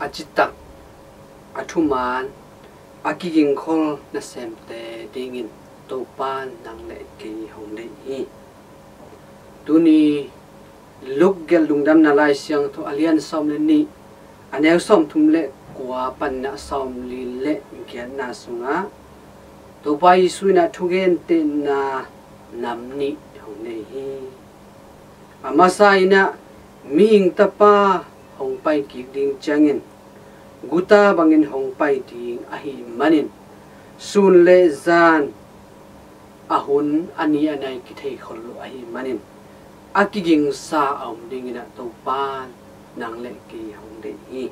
achitak athuman akiging khol na semte dingin topan nang le ki hong le hi tuni Lungdamna Laisiangtho alian som le ni anel som thum le kwa pan na som li le gian na sunga topai suina thugen te na namni hong le hi amasaina ming tapa hong pai ki ding changin guta bangin hong pai ding ahi manin sun le zan ahun ani anai ki thei kholu ahi manin akiging sa om dingina topan nang le ki hong de hi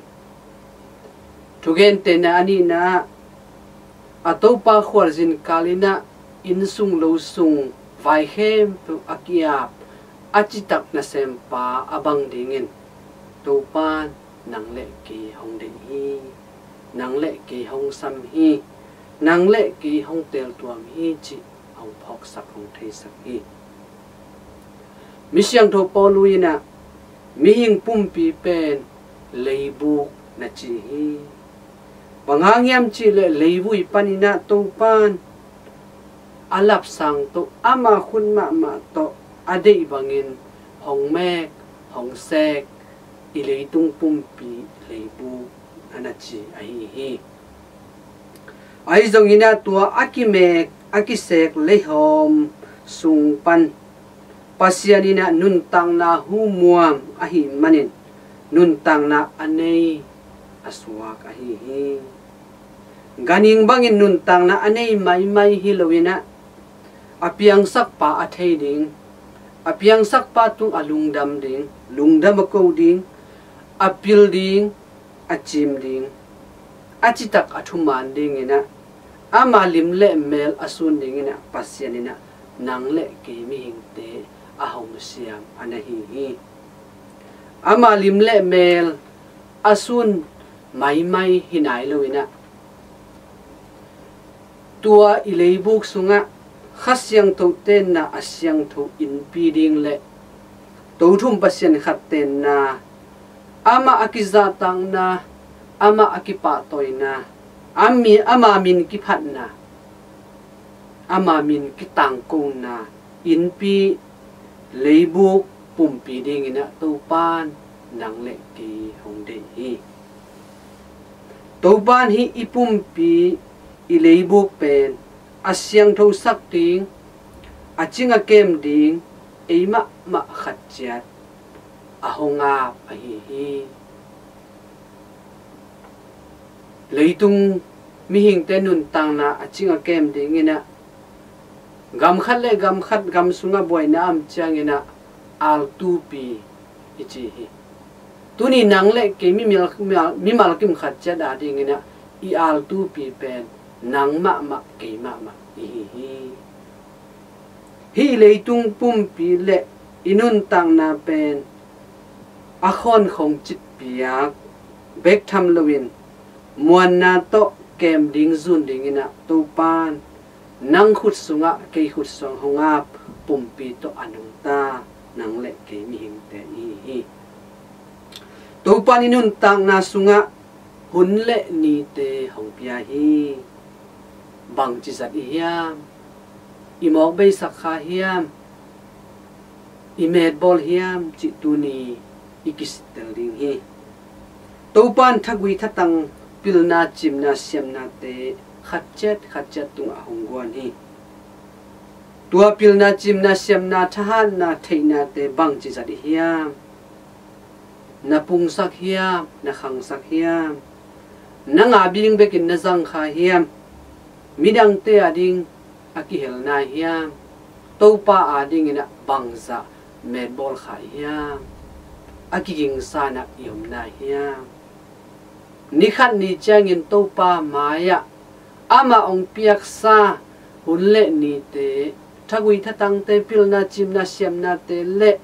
thugen te na ani na atopa khwarjin kalina insung lo sung vai hem tu akia achitak na sempa abang dingin topan nang le ki hong de hi nang le ki hong sam hi nang le ki hong tel tuam hi chi hong phok sak hong thei sak hi Misiangtho poluina mihing pumpi pen leibu na chi hi bangangyam chi le leibui panina topan alap sang to ama khun ma to adei bangin hong mek hong sek ileitung pumpi leibu anachi ai hi ai zongina tua akimek akisek lehom sungpan pasianina nuntang na humuam ahi manin nuntang na anei aswak ahi hi ganing bangin nuntang na anei mai hilowina apiang sakpa athei ding apiang sakpa tung alungdam ding lungdam ko ding apil ding achim ding achitak athuman ding ina amalim le mel asun ding ina pasianina nangle ke mi hingte ahong siam anahi hi amalim le mel asun mai hinai loina tua ileibuk sunga khasyang tho ten na asyang tho in piding le tothum pasien khatten na ama akizatang na ama akipa toina ama min ki phatna ama min ki tangkong na inpi leibuk pumpi ding ina topan nang le ki hongde hi topan hi ipumpi ileibuk pen asyang tho sak ting achinga kem ding eima ma khatchat ahonga ahi hi leitung mihing tenun tang na achinga kem ding ina gam khat gam sunga boy na am chang ina al tu pi ichi hi tuni nangle ke mi mal kim khat cha da ding ina I al tu pi pen nang ma ke ma hi leitung pum pi le inun tang na pen akhon khong chit piak bek tham lowin muan na to kem ding zun ding ina to pan nang khut sunga ke khut song honga pum pi to anung ta nang le ke mi hing te hi to pan inun tang na sunga hun le ni te hong pia hi bang chi sat hiam imok bei sakha hiam imet bol hiam chi tuni ikis tel ding hi topan thagui thatang pilna chimna siamna te khatchet tung ahongwan hi tua pilna chimna siamna thahan na theina te bang chi sat hiam na pung sak hiam na khang sak hiam na nga bing bekin na zang kha hiam midang te ading akihel na hiam topa ading ina bangza medbol kha hiam akiging sana yom na hiam ni khat ni changin topa maya ama ong piak sa hunle ni te thagui thatang te pilna chimna siamna te le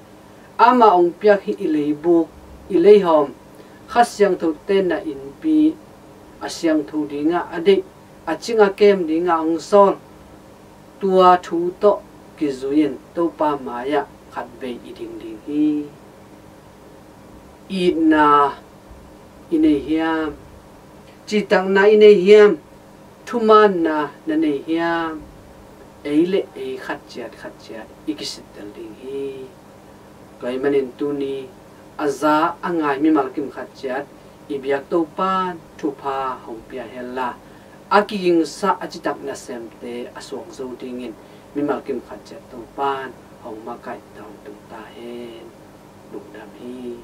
ama ong piak hi ileibuk ileihom khasyang tho te na inpi asyang thu dinga ade achinga kem dinga ong sol tua thu to kizuyen topa maya khatbe iding ding hi idna inei hiam chi tang na inei hiam thuman na nei hiam eile e khat chiat ikisit ding hi kai manin tuni aza angai mi malkim khat chiat ibyak to pan thupa hongpia hella aking sa achitak na semte asok zo dingin mi malkim khat chiat to pan hong makai taw tung ta hen lungdam hi